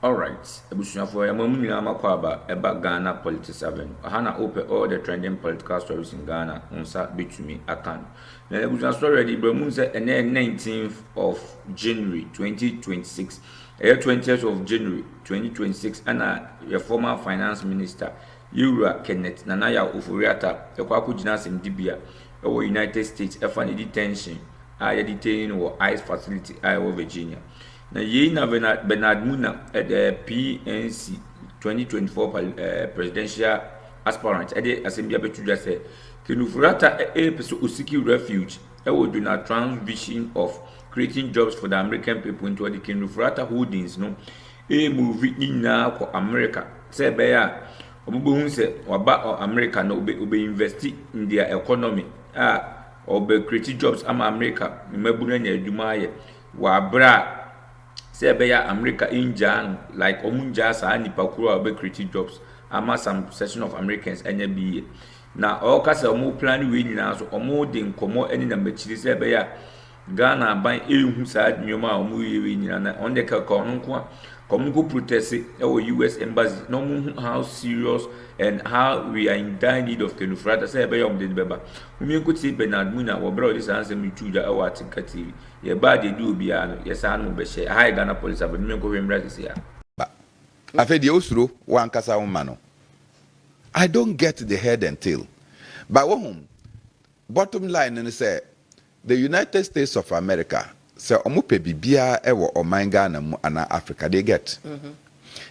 All right. Ebusuafo ya mamu nyina makwaba eba Ghana politics haven. Hana open all the trending political stories in Ghana. Unsa betumi akan. Na ebusuafo story ready Ibrahimu say ene 19th of January 2026. 20th of January 2026 ana your former finance minister Yura Kenneth Nanaya Ofori-Atta ekwa jina sem dibia ewo United States efa ne detention a ye detain wo ICE facility a Virginia. Na yei na Bernard Muna at the PNC 2024 presidential aspirant at the Assembly Betuja say Ken Ofori-Atta person usiki refuge would do not Trump's vision of creating jobs for the American people into the Ken Ofori-Atta holdings no movie in now for America say beya obubu say waba America no be invest in their economy or be creating jobs ama America mebuna nya adwuma ye wa bra say beya America in Jan like omunja sa nipa kuro be creating jobs ama some section of Americans enya bi na all kasa omo plan we nyina so omo de nkomo eni na machiri say beya Ghana ban ehu sa nyoma omo we nyina na on the ka nko go protest our US embassy no how serious and how we are in dire need of Ken Ofori-Atta say beya om de beba umi ko ti Bernard Muna wo bro this answer me tuja awa tinkati ye ba de do bia no ye sa no be share high Ghana police aba me ko we mra this ya ba afedi osuro wan kasa woma no I don't get the head and tail but bottom line is say the United States of America say omupe bibia ewo oman Ghana mu ana Africa they get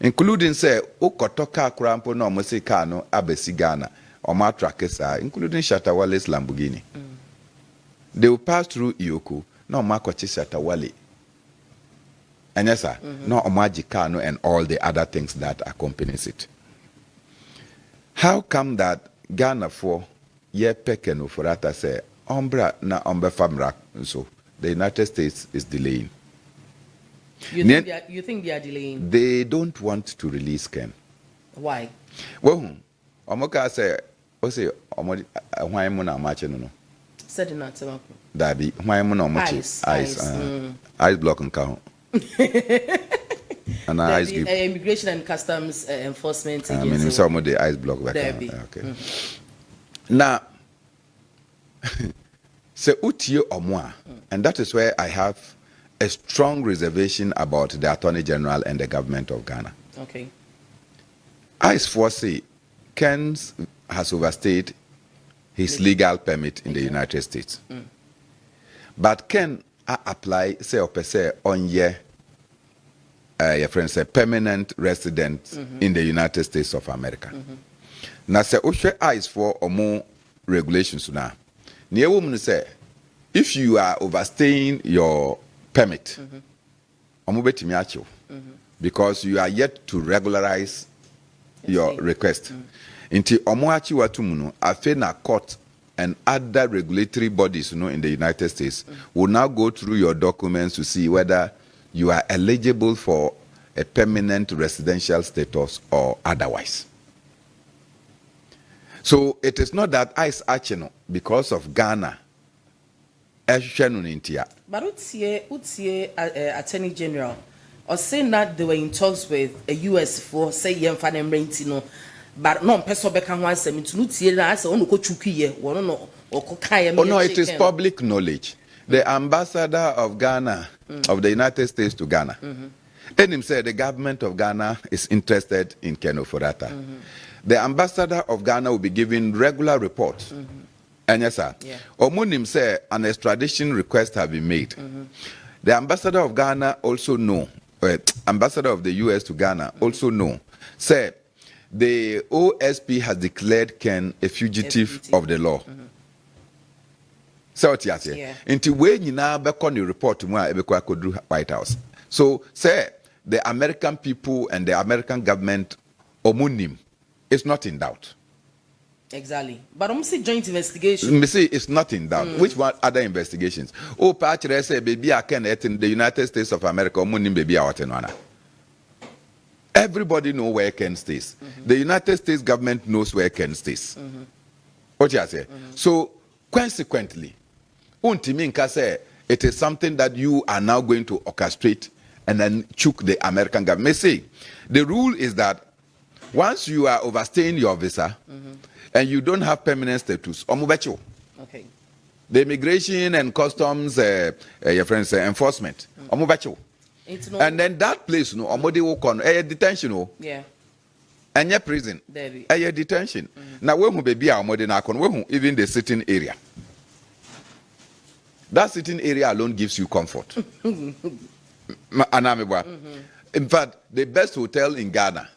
including say ukotoka krampo no omosi ka no abesi Ghana omatrakesa including Shatawale's Lamborghini they will pass through Iyoko no makochi Shatawale and yes sir no omaji car no and all the other things that accompanies it. How come that Ghana for ye Ken Ofori-Atta say ombra na ombe famra so the United States is delaying. You think they are delaying? They don't want to release Ken. Why? Well, omoka say omo hwan mu na mache no. Said not to. Dabi hwan mu na mache ice block nka. And ice give immigration and customs enforcement agency. I mean some of the ice block back. Okay. Now say utie omoa and that is where I have a strong reservation about the Attorney General and the government of Ghana. Okay. ICE foresee Ken has overstayed his legal permit in the United States. But Ken apply say on your friend say permanent resident in the United States of America. Now say ICE for more regulations now. Near woman say if you are overstaying your permit, because you are yet to regularize your request. Inti omoachi watumuno afena court and other regulatory bodies in the United States will now go through your documents to see whether you are eligible for a permanent residential status or otherwise. So it is not that ICE action because of Ghana. But Utie Attorney General or saying that they were in talks with a US for say young fan and rentino, but no person become one semi to Nutia as on Kochuki, one or Kokaya. Oh no, it is public knowledge. The ambassador of Ghana, of the United States to Ghana, and him said the government of Ghana is interested in Ken Ofori-Atta. The ambassador of Ghana will be giving regular reports. And yes, sir. Omonim say an extradition request have been made. The ambassador of Ghana also know, ambassador of the US to Ghana also know, say the OSP has declared Ken a fugitive of the law. So what you say? Until when you now back on the report to White House. So say the American people and the American government omonim is not in doubt. Exactly. But I'm saying joint investigation. Me say it's not in doubt. Which one other investigations? Oh, Pachre say baby I can in the United States of America omonim baby out in one. Everybody know where Ken stays. The United States government knows where Ken stays. What you say? So consequently, Untiminka say it is something that you are now going to orchestrate and then choke the American government. See, the rule is that once you are overstaying your visa and you don't have permanent status, okay. the immigration and customs your friends enforcement, and then that place no omode will con detention no. Yeah. And your prison, a detention. Now, when we be our modern icon, even the sitting area. That sitting area alone gives you comfort. In fact, the best hotel in Ghana,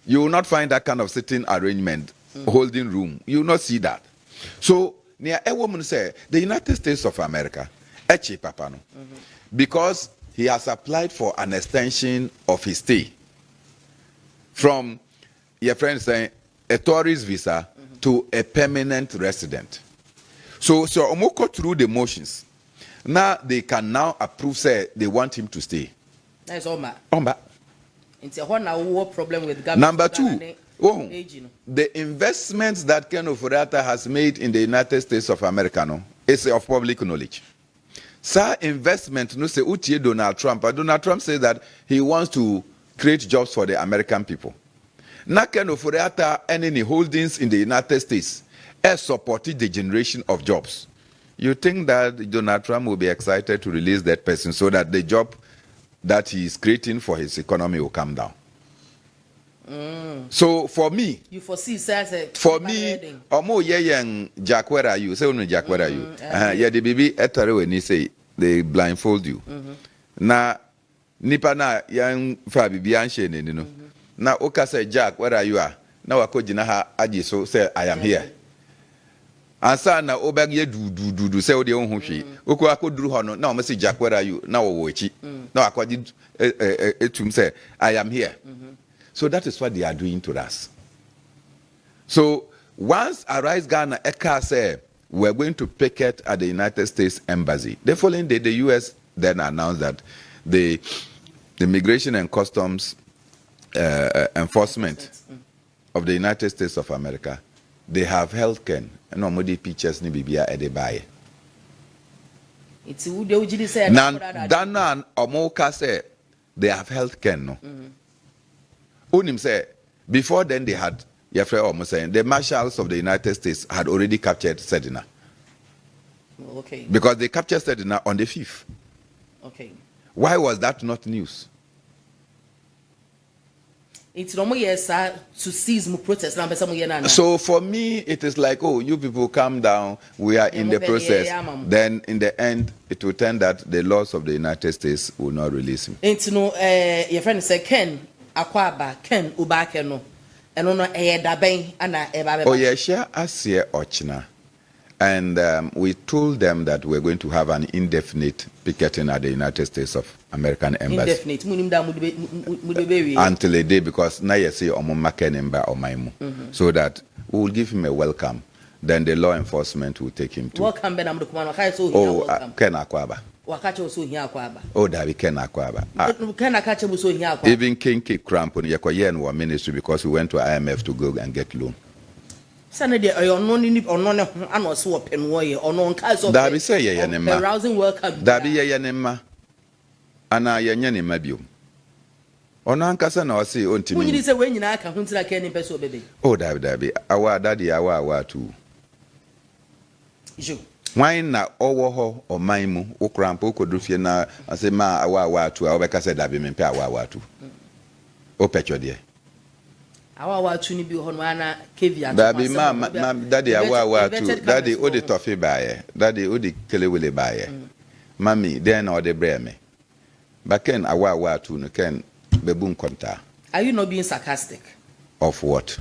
you will not find that kind of sitting arrangement, holding room. You will not see that. So, near a woman say, the United States of America, because he has applied for an extension of his stay from your friend saying a tourist visa to a permanent resident. So Omoko through the motions. Now they can now approve, say they want him to stay. That's all, It's a one problem with government. Number two, the investments that Ken Ofori-Atta has made in the United States of America is of public knowledge. Sir, investment, no say Utie Donald Trump. But Donald Trump says that he wants to create jobs for the American people. Now Ken Ofori-Atta any holdings in the United States has supported the generation of jobs. You think that Donald Trump will be excited to release that person so that the job that he is creating for his economy will come down? So for me, you foresee, sir, for me, Omo Yang Jack, where are you? Say only Jack, where are you? Yeah, the baby etare when he say they blindfold you. Na nipa na yang fa bibi anshe ne no. Na oka say Jack, where are you? Na wako jina ha aji so say I am here. Ansa na obag ye do say odi on hwe. Oko akoduru ho no na o say Jack, where are you? Na wo echi. Na akodi etum say I am here. So that is what they are doing to us. So once Arise Ghana Eka said we're going to picket at the United States Embassy, the following day the US then announced that the Immigration and Customs Enforcement of the United States of America, they have held Ken. No more pictures ni bibia edebaye. It's who they say. Dana Omoka said they have held Ken. No. Unim said before then they had saying the marshals of the United States had already captured Sedina. Okay. Because they captured Sedina on the 5th. Okay. Why was that not news? It's normal yes to seize my protest now. So for me, it is like, oh, you people calm down. We are in the process. Then in the end, it will turn that the laws of the United States will not release him. It's no, your friend said Ken Akwaba, Ken Ubake no. And no daben ana eba. Oh yeah, share us here Ochina. And we told them that we're going to have an indefinite picketing at the United States of American Embassy. Indefinite. Until a day, because now you see so that we will give him a welcome. Then the law enforcement will take him to. Welcome, Ben. Oh, Ken Akwaba. Oh, Davi Ken Akwaba. Even King Kip Cramp on Yakoyen ministry because we went to IMF to go and get loan. Dabi say ye nema. Rousing welcome. Dabi ye nema. Ana ye nema biom. Ono ankasa na osi ontimi. Munyi say we nyina aka huntira ka ni peso bebe. Oh Dabi. Awa daddy awa tu. Jo. Why na owo ho oman mu okrampo kodufie na ase ma awa tu a obeka say Dabi mempe awa tu. O pecho de. Awa tu ni bi ho no ana kevia. Dabi ma daddy awa tu. Daddy o de tofi baye. Daddy o de kelewele baye. Mami then o de bre me. Baken awa tu no Ken bebun konta. Are you not being sarcastic? Of what?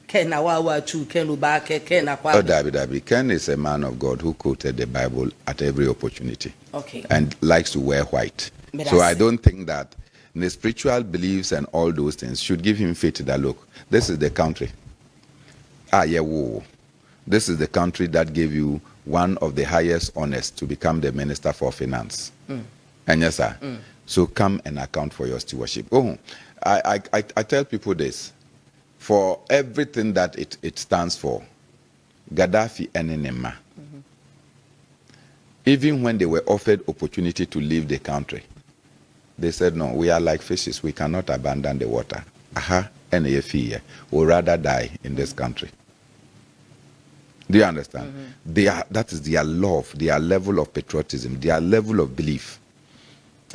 Ken awa tu Ken ubake Ken akwa. Oh Dabi. Ken is a man of God who quoted the Bible at every opportunity. Okay. And likes to wear white. So I don't think that the spiritual beliefs and all those things should give him faith that look, this is the country. This is the country that gave you one of the highest honors to become the Minister for Finance. And yes, sir. So come and account for your stewardship. Oh, I tell people this. For everything that it stands for, Gaddafi and Nema, even when they were offered opportunity to leave the country, They said, no, we are like fishes. We cannot abandon the water. And a fear. We'll rather die in this country. Do you understand? That is their love, their level of patriotism, their level of belief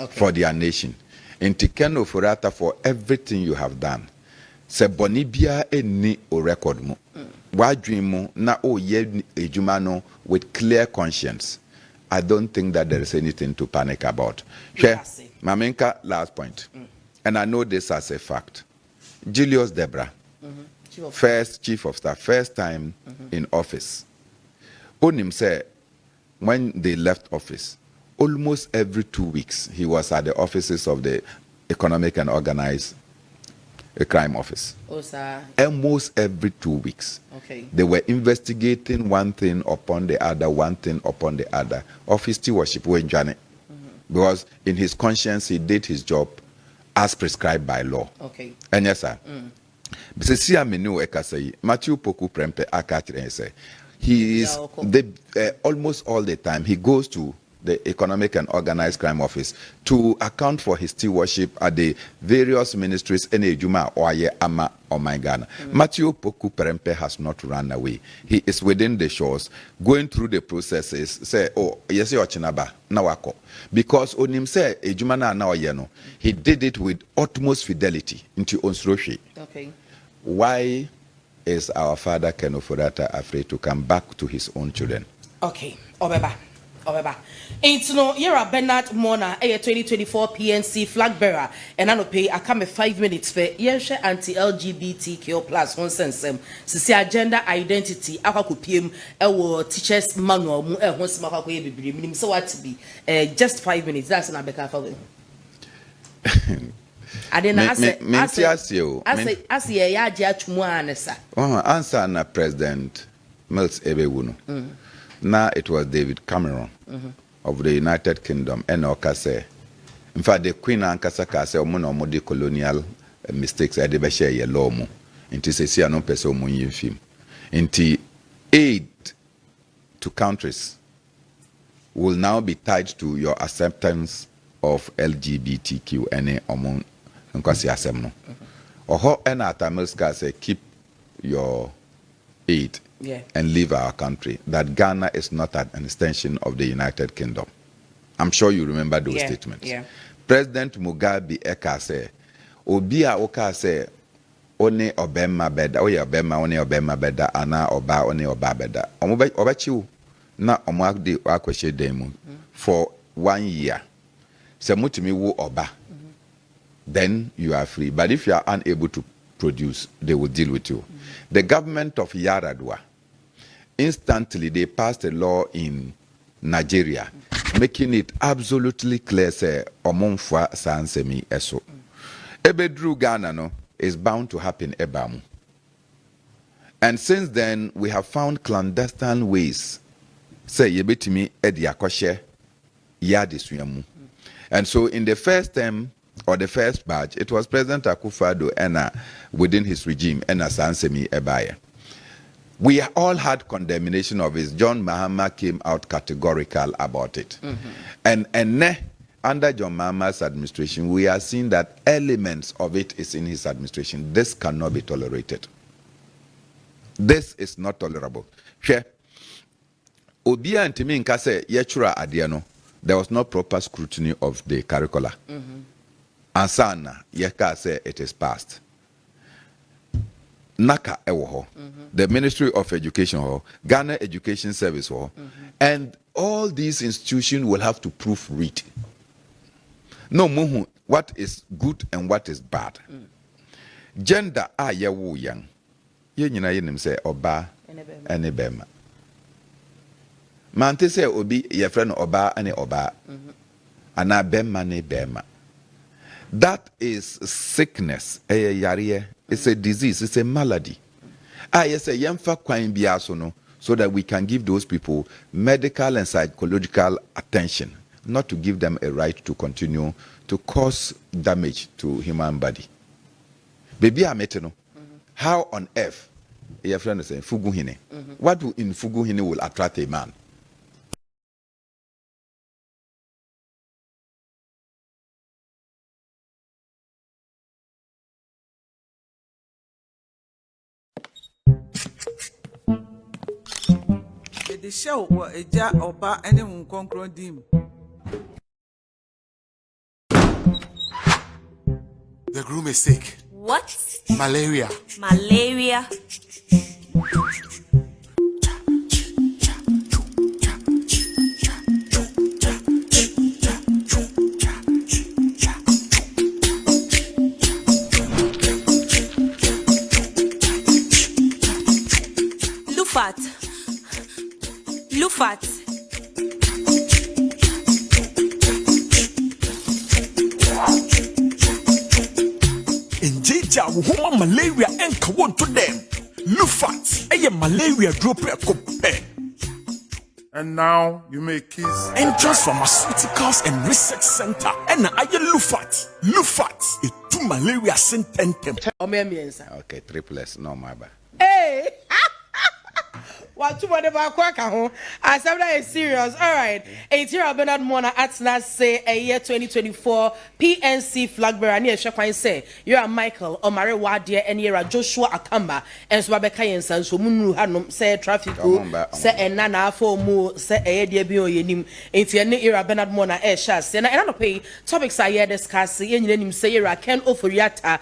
for their nation. And Ken Ofori-Atta, for everything you have done. Se bonibia eni o record mo. Wa dream mo na o ye ejuma no with clear conscience. I don't think that there is anything to panic about. Mamenka, last point. And I know this as a fact. Julius Debra, first chief of staff, first time in office. Onim said, when they left office, almost every 2 weeks, he was at the offices of the Economic and Organized Crime Office. Almost every 2 weeks. They were investigating one thing upon the other, one thing upon the other. Office stewardship, because in his conscience, he did his job as prescribed by law. And yes, sir. Matthew Poku Prempe Akatre say he is almost all the time he goes to the Economic and Organized Crime Office to account for his stewardship at the various ministries in Ejuma Oye Ama Ghana. Matthew Poku Prempe has not run away. He is within the shores, going through the processes. Say, oh, yes, you're Chinaba, Nawako. Because Onim say Ejuma na Oyeno, he did it with utmost fidelity into Onsroshi. Why is our father Ken Ofori-Atta afraid to come back to his own children? Obeba. Ain't no Yara Bernard Mona, 2024 PNC flag bearer, and I no pay. I come 5 minutes for Yensha anti LGBTQ plus 1 cent. See agenda identity. I could PM teachers manual. Once my baby. So what to be? Just 5 minutes. That's an Abeka for me. I didn't answer na President Mills Ebewuno. Now it was David Cameron of the United Kingdom. And Okase. In fact, the Queen Ankasa Kase omo the colonial mistakes I did share ye law mo. Inti se si anon peso mo yin film. Inti aid to countries will now be tied to your acceptance of LGBTQ and among nkwasi asem no. Oho ena atamilska say keep your aid. And leave our country, that Ghana is not an extension of the United Kingdom. I'm sure you remember those statements. President Mugabe Eka say, Obia Oka say, One Obema beda, Oye Obema, One Obema beda, Ana Oba, One Oba beda. Obachiu, na omwak de wakweshe demu for 1 year. Se mutimi wo Oba, then you are free. But if you are unable to produce, they will deal with you. The government of Yaradua, instantly they passed a law in Nigeria, making it absolutely clear, say, Omonfwa Sansemi Eso. Ebedru Ghana no, is bound to happen Ebamu. And since then, we have found clandestine ways, say, Yebetimi Ediakoshe, Yadisuyamu. And so in the first term, or the first batch, it was President Akuffo and within his regime, and Sansemi Ebaye. We all had condemnation of it. John Mahama came out categorical about it. And under John Mahama's administration, we are seeing that elements of it is in his administration. This cannot be tolerated. This is not tolerable. Obia and Timi Nkase Yechura Adiano, there was no proper scrutiny of the curricula. Ansana Yeka say it is passed. Naka Ewoho, the Ministry of Education, Ghana Education Service, and all these institutions will have to proofread. No muhu, what is good and what is bad. Gender yewu yang. Ye nyina yenim say oba ene bema. Mante say obi ye friend oba ene oba. Ana bema ne bema. That is sickness. It's a disease. It's a malady. Yes, a yemfa kwine biasono, so that we can give those people medical and psychological attention, not to give them a right to continue to cause damage to human body. Baby ameteno. How on earth, your friend is saying Fuguhine? What in Fuguhine will attract a man? the show was a jar or bar anyone conquer dim. The groom is sick. What? Malaria. Malaria? Lufat. Lufat. Injija woman malaria enka won to them. Lufat, malaria drop a. And now you may kiss. Entrance Pharmaceuticals and Research Center. And Lufat. Lufat, a 2 malaria sententem. Okay, triplets, no my bad. Hey! What you want about Quacka? As I'm not serious. All right. A year Bernard Mona Atna say a year 2024 PNC flag bearer near Shakwan say you are Michael or Mary Wadia and you're Joshua Akamba and Swabeka and San so Munu Hanum say traffic say and Nana for more say a dear bio yenim into your era Bernard Mona shas and I don't pay topics I hear discussing and you say you're Ken Ofori-Atta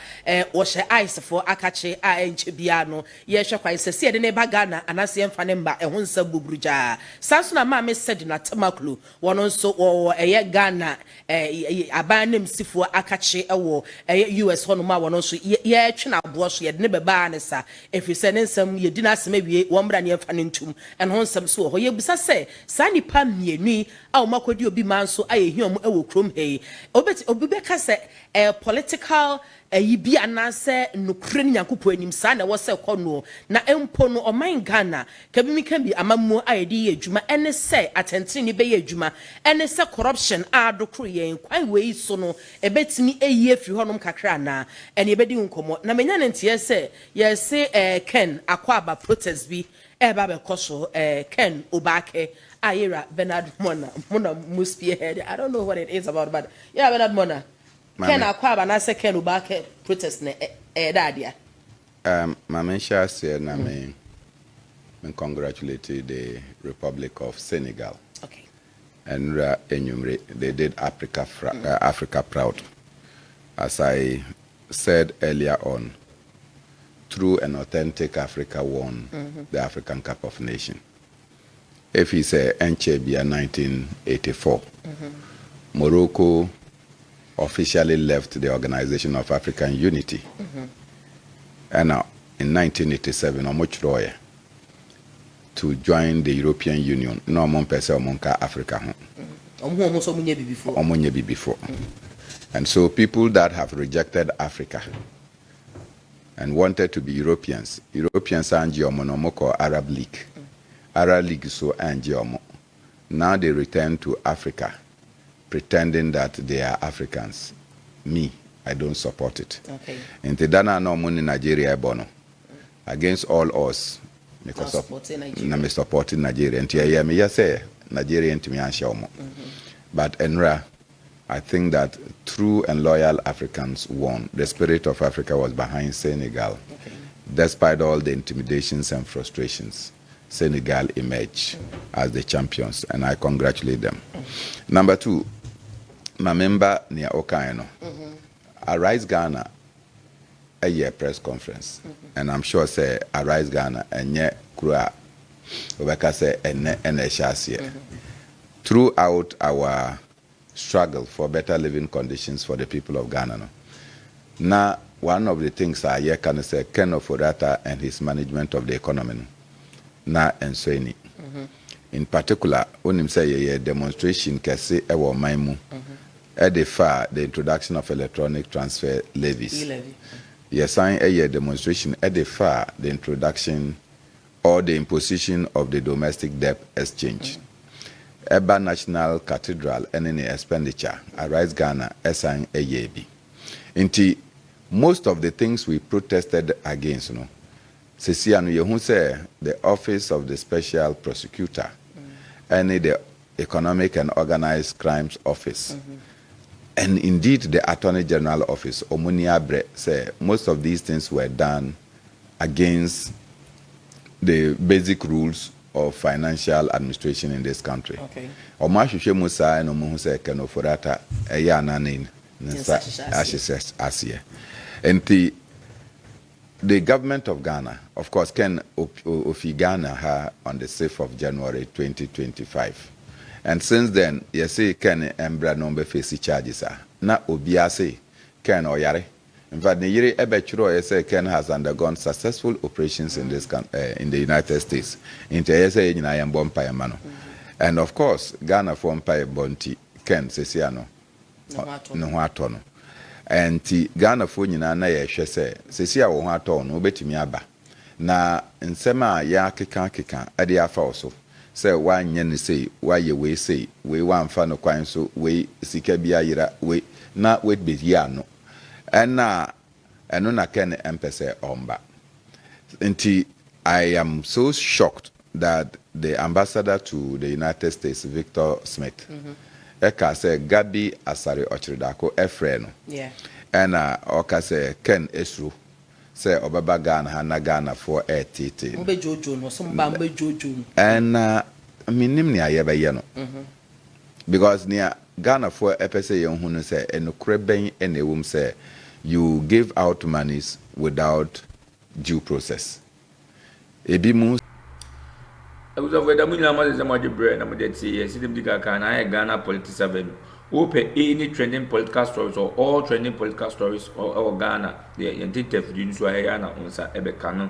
or she ice for Akache and Chibiano. Yes, Shakwan says see the neighbor Ghana and I see Fanemba and one subbuja. Sansuna Mammy said in a Tamaklu, one also or a Ghana, a banim sifu Akache awo, a US Honoma one also, ye china boss, ye never banessa. If you send in some, you didn't ask maybe one brand year fanintum and hon some so, ye bisa say, Sandy Pam ye ni, our Makodio be man so I hear a crum hay. Obibeka say a political. Yibi anase nukure ni Nyankopɔn anim saa na wɔsɛ kɔ no na empo no ɔman Ghana kabimi kan bi amamu ayedi yɛ adwuma ɛne sɛ atɛntene ni bɛyɛ adwuma ɛne sɛ corruption adokoro yɛn kwan wei so no ebetimi eyi afiri hɔnom kakra na ɛne ebedi nkɔmɔ na menya ne ntiɛ sɛ yɛse Ken Akwaba protest bi ɛba bɛkɔ so Ken Obake Ayera Bernard Mona Muspie head. I don't know what it is about, but yeah, Bernard Mona. Ken Akwaba na se Ken Obake protest ne dadia. Mama Shase na me congratulate the Republic of Senegal. Okay. And they did Africa proud. As I said earlier on, true and authentic Africa won the African Cup of Nations. If he say Enchebia 1984, Morocco officially left the Organization of African Unity. And now in 1987, Omochroye to join the European Union. No mon pese omonka Africa. Omonye before. And so people that have rejected Africa and wanted to be Europeans are Omonomoko Arab League. Arab League so Angiomo. Now they return to Africa, pretending that they are Africans. Me, I don't support it. Okay. In Tidana no money Nigeria bono. Against all us, because of me supporting Nigeria. And yeah, me say Nigeria to me and But Enra, I think that true and loyal Africans won. The spirit of Africa was behind Senegal. Okay. Despite all the intimidations and frustrations, Senegal emerged as the champions, and I congratulate them. Number two, my member near Okaino, Arise Ghana, a year press conference, and I'm sure say Arise Ghana and yet Kura, Obeka say and throughout our struggle for better living conditions for the people of Ghana. Now, one of the things I hear can say Ken Ofori-Atta and his management of the economy. Na ensweni. In particular, when him say a demonstration kese ewo maimu, the introduction of electronic transfer levies. Yes, a demonstration the introduction or the imposition of the domestic debt exchange. Eba National Cathedral and any expenditure, Arise Ghana, assign a yebi. Inti, most of the things we protested against, Sesiano Yehun say the office of the special prosecutor, and the economic and organized crimes office, and indeed the attorney general office, Omuniabre, say most of these things were done against the basic rules of financial administration in this country. Okay. Omahwehwe mu saa no mu say Ken Ofori-Atta eya anane nsa Assests. Asia. And the government of Ghana, of course, Ken Ofi Ghana on the 6th of January 2025. And since then, you see Ken Embra number face charges. Na obiase Ken Oyare. In fact, the year Ebechuro say Ken has undergone successful operations in this in the United States. Into say in I am bomb mano. And of course, Ghana for empire bonti Ken Sesiano. No watono. And Ghana for nyina na ye hwe se sesia wo ho atɔ no obetimi aba na nsema ya keka ade afa oso se wanye ne sei waye we sei we wamfa no kwan so we sika bia yira we na we be ya no ɛna ɛno na Ken empese omba. Nti I am so shocked that the ambassador to the United States, Victor Smith, Eka say Gabi Asare Ochridako Efreno. Yeah. And Oka say Ken Esru say Obaba Ghana Hana Ghana for ATT. Mbe Jojo no some bambe Jojo. And minim ni ayeba yeno. Because near Ghana for EPC young who say and creben and a womb say you give out monies without due process. Ebimu I was over the Mahama is a mother bread, and I'm dead say, yes, I Ghana politics seven. Open any trending podcast stories or all trending podcast stories or Ghana, the entity for so I on Ebekano.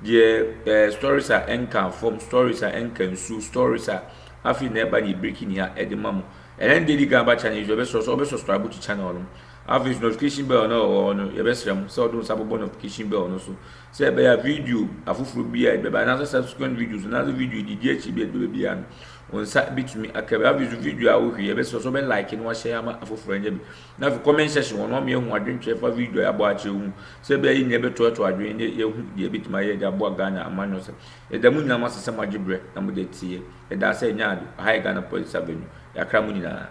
The stories are encan form, stories are encan sue, stories are having never breaking here at the mom. And then the Gamba channel, your best subscribe to channel. Have his notification bell or no, your best so don't have a notification bell also. Say by a video, a full beer, by another subsequent videos, another video, the DHB baby and on sat bit me. I can have this video. I will hear best also be like and watch share my friend. Now, for comment section, one me who I drink for video about you. Say by you never try to drink a bit my head about Ghana and Manos. The moon must some magic bread, number 8 here. And that's a yard, high Ghana Police Avenue, Akroma.